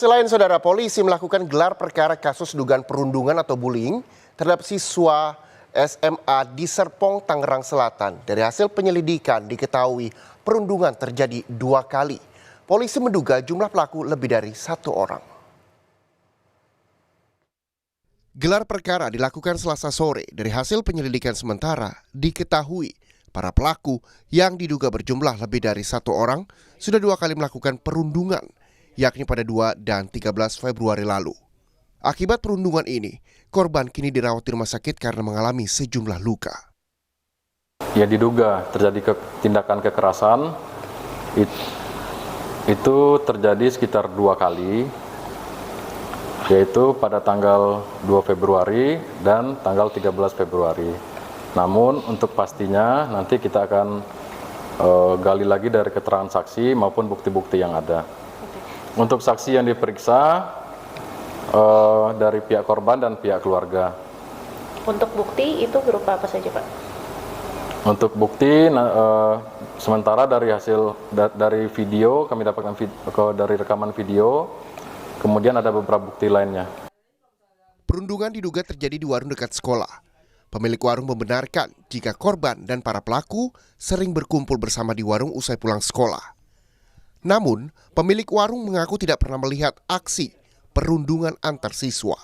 Selain saudara, polisi melakukan gelar perkara kasus dugaan perundungan atau bullying terhadap siswa SMA di Serpong, Tangerang Selatan. Dari hasil penyelidikan diketahui perundungan terjadi 2 kali. Polisi menduga jumlah pelaku lebih dari 1 orang. Gelar perkara dilakukan Selasa sore. Dari hasil penyelidikan sementara diketahui para pelaku yang diduga berjumlah lebih dari 1 orang sudah 2 kali melakukan perundungan, yakni pada 2 dan 13 Februari lalu. Akibat perundungan ini, korban kini dirawat di rumah sakit karena mengalami sejumlah luka. Ya, diduga terjadi tindakan kekerasan, itu terjadi sekitar 2 kali, yaitu pada tanggal 2 Februari dan tanggal 13 Februari. Namun untuk pastinya nanti kita akan gali lagi dari keterangan saksi maupun bukti-bukti yang ada. Untuk saksi yang diperiksa dari pihak korban dan pihak keluarga. Untuk bukti itu berupa apa saja, Pak? Untuk bukti sementara dari dari video kami dapatkan dari rekaman video, kemudian ada beberapa bukti lainnya. Perundungan diduga terjadi di warung dekat sekolah. Pemilik warung membenarkan jika korban dan para pelaku sering berkumpul bersama di warung usai pulang sekolah. Namun, pemilik warung mengaku tidak pernah melihat aksi perundungan antar siswa.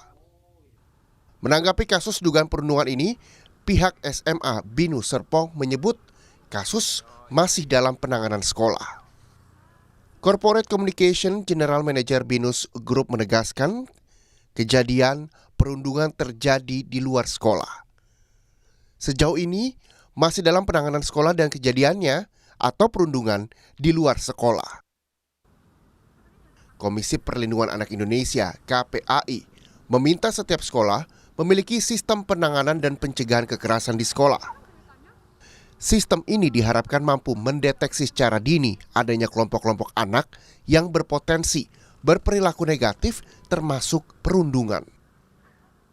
Menanggapi kasus dugaan perundungan ini, pihak SMA Binus Serpong menyebut kasus masih dalam penanganan sekolah. Corporate Communication General Manager Binus Group menegaskan kejadian perundungan terjadi di luar sekolah. Sejauh ini masih dalam penanganan sekolah dan kejadiannya atau perundungan di luar sekolah. Komisi Perlindungan Anak Indonesia (KPAI) meminta setiap sekolah memiliki sistem penanganan dan pencegahan kekerasan di sekolah. Sistem ini diharapkan mampu mendeteksi secara dini adanya kelompok-kelompok anak yang berpotensi berperilaku negatif termasuk perundungan.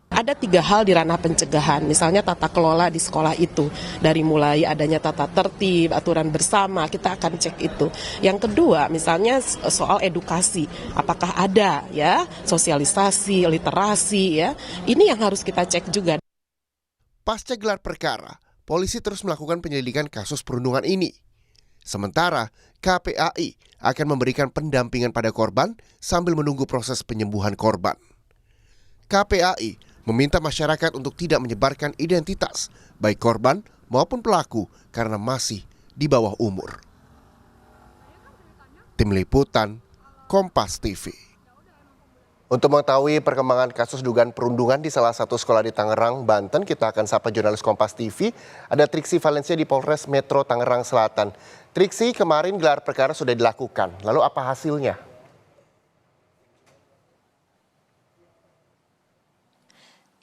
Ada 3 hal di ranah pencegahan, misalnya tata kelola di sekolah itu. Dari mulai adanya tata tertib, aturan bersama, kita akan cek itu. Yang kedua, misalnya soal edukasi, apakah ada ya sosialisasi, literasi ya. Ini yang harus kita cek juga. Pasca gelar perkara, polisi terus melakukan penyelidikan kasus perundungan ini. Sementara, KPAI akan memberikan pendampingan pada korban sambil menunggu proses penyembuhan korban. KPAI meminta masyarakat untuk tidak menyebarkan identitas, baik korban maupun pelaku, karena masih di bawah umur. Tim Liputan, Kompas TV. Untuk mengetahui perkembangan kasus dugaan perundungan di salah satu sekolah di Tangerang, Banten, kita akan sapa jurnalis Kompas TV. Ada Triksi Valencia di Polres Metro Tangerang Selatan. Triksi, kemarin gelar perkara sudah dilakukan. Lalu apa hasilnya?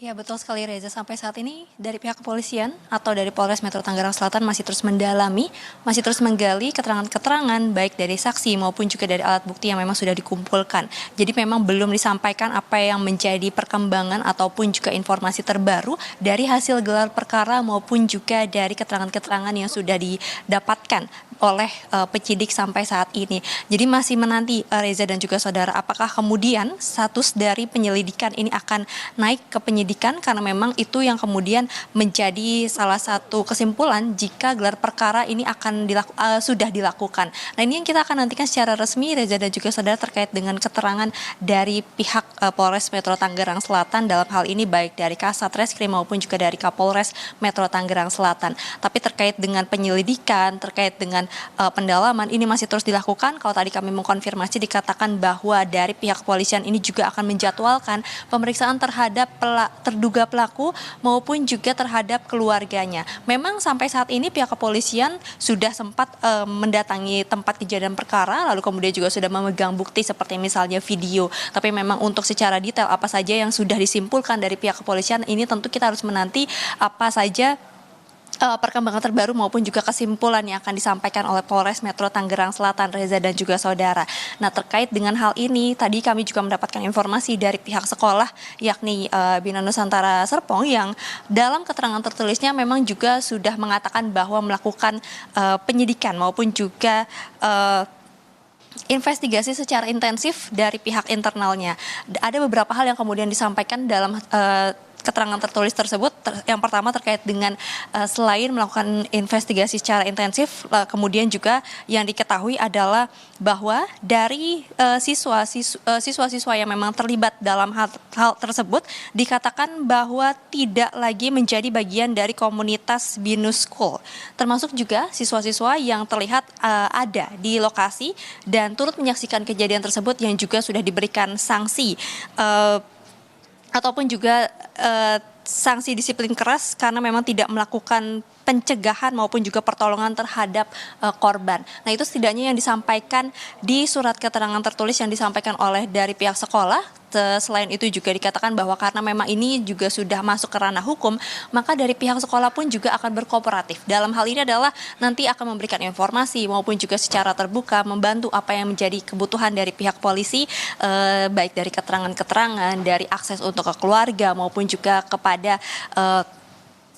Ya, betul sekali Reza. Sampai saat ini dari pihak kepolisian atau dari Polres Metro Tangerang Selatan masih terus mendalami, masih terus menggali keterangan-keterangan baik dari saksi maupun juga dari alat bukti yang memang sudah dikumpulkan. Jadi memang belum disampaikan apa yang menjadi perkembangan ataupun juga informasi terbaru dari hasil gelar perkara maupun juga dari keterangan-keterangan yang sudah didapatkan oleh penyidik sampai saat ini. Jadi masih menanti Reza dan juga saudara, apakah kemudian status dari penyelidikan ini akan naik ke penyidikan, karena memang itu yang kemudian menjadi salah satu kesimpulan jika gelar perkara ini akan sudah dilakukan. Nah, ini yang kita akan nantikan secara resmi Reza dan juga saudara terkait dengan keterangan dari pihak Polres Metro Tangerang Selatan dalam hal ini baik dari Kasat Reskrim maupun juga dari Kapolres Metro Tangerang Selatan. Tapi terkait dengan penyelidikan, terkait dengan pendalaman ini masih terus dilakukan. Kalau tadi kami mengkonfirmasi dikatakan bahwa dari pihak kepolisian ini juga akan menjadwalkan pemeriksaan terhadap terduga pelaku maupun juga terhadap keluarganya. Memang sampai saat ini pihak kepolisian sudah sempat mendatangi tempat kejadian perkara, lalu kemudian juga sudah memegang bukti seperti misalnya video. Tapi memang untuk secara detail apa saja yang sudah disimpulkan dari pihak kepolisian ini tentu kita harus menanti apa saja perkembangan terbaru maupun juga kesimpulan yang akan disampaikan oleh Polres Metro Tangerang Selatan, Reza dan juga saudara. Nah, terkait dengan hal ini, tadi kami juga mendapatkan informasi dari pihak sekolah, yakni Bina Nusantara Serpong, yang dalam keterangan tertulisnya memang juga sudah mengatakan bahwa melakukan penyidikan maupun juga investigasi secara intensif dari pihak internalnya. Ada beberapa hal yang kemudian disampaikan dalam keterangan tertulis tersebut. Yang pertama terkait dengan selain melakukan investigasi secara intensif, kemudian juga yang diketahui adalah bahwa dari siswa-siswa yang memang terlibat dalam hal tersebut dikatakan bahwa tidak lagi menjadi bagian dari komunitas BINUS School, termasuk juga siswa-siswa yang terlihat ada di lokasi dan turut menyaksikan kejadian tersebut yang juga sudah diberikan sanksi ataupun juga sanksi disiplin keras karena memang tidak melakukan pencegahan maupun juga pertolongan terhadap korban. Nah, itu setidaknya yang disampaikan di surat keterangan tertulis yang disampaikan oleh dari pihak sekolah. Selain itu juga dikatakan bahwa karena memang ini juga sudah masuk ke ranah hukum, maka dari pihak sekolah pun juga akan berkooperatif. Dalam hal ini adalah nanti akan memberikan informasi maupun juga secara terbuka membantu apa yang menjadi kebutuhan dari pihak polisi, baik dari keterangan-keterangan, dari akses untuk ke keluarga maupun juga kepada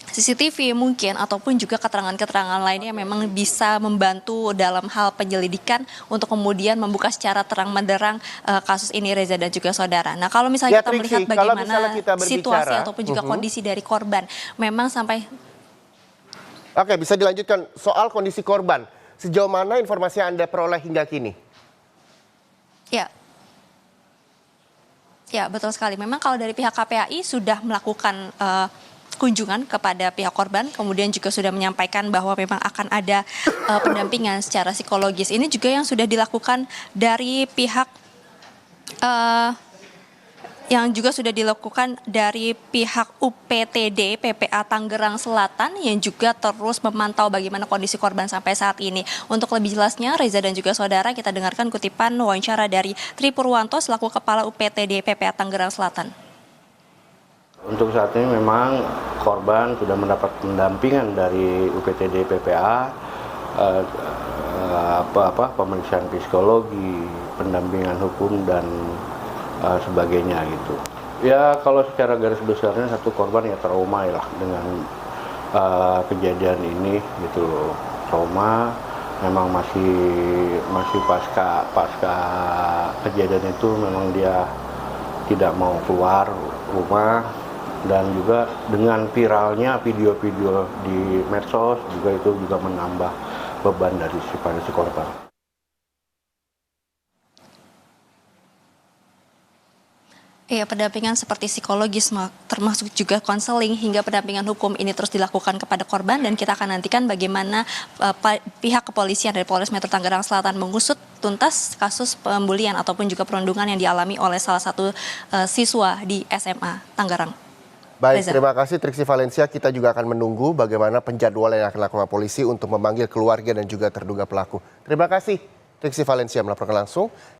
CCTV mungkin ataupun juga keterangan-keterangan lainnya yang memang bisa membantu dalam hal penyelidikan untuk kemudian membuka secara terang benderang kasus ini, Reza dan juga saudara. Nah, kalau misalnya kita melihat bagaimana situasi ataupun juga kondisi dari korban, memang sampai Oke, bisa dilanjutkan soal kondisi korban. Sejauh mana informasi yang Anda peroleh hingga kini? Ya, betul sekali. Memang kalau dari pihak KPAI sudah melakukan kunjungan kepada pihak korban, kemudian juga sudah menyampaikan bahwa memang akan ada pendampingan secara psikologis. Ini juga yang sudah dilakukan dari pihak UPTD PPA Tangerang Selatan yang juga terus memantau bagaimana kondisi korban sampai saat ini. Untuk lebih jelasnya, Reza dan juga saudara, kita dengarkan kutipan wawancara dari Tri Purwanto selaku Kepala UPTD PPA Tangerang Selatan. Untuk saat ini memang korban sudah mendapat pendampingan dari UPTD PPA, pemeriksaan psikologi, pendampingan hukum dan sebagainya gitu. Ya kalau secara garis besarnya satu korban ya trauma lah dengan kejadian ini gitu loh. Trauma memang masih pasca kejadian itu memang dia tidak mau keluar rumah. Dan juga dengan viralnya video-video di medsos juga itu juga menambah beban dari si korban. Iya, pendampingan seperti psikologis termasuk juga konseling hingga pendampingan hukum ini terus dilakukan kepada korban, dan kita akan nantikan bagaimana pihak kepolisian dari Polres Metro Tangerang Selatan mengusut tuntas kasus pembulian ataupun juga perundungan yang dialami oleh salah satu siswa di SMA Tangerang. Baik, terima kasih Triksi Valencia. Kita juga akan menunggu bagaimana penjadwalan yang akan dilakukan polisi untuk memanggil keluarga dan juga terduga pelaku. Terima kasih Triksi Valencia melaporkan langsung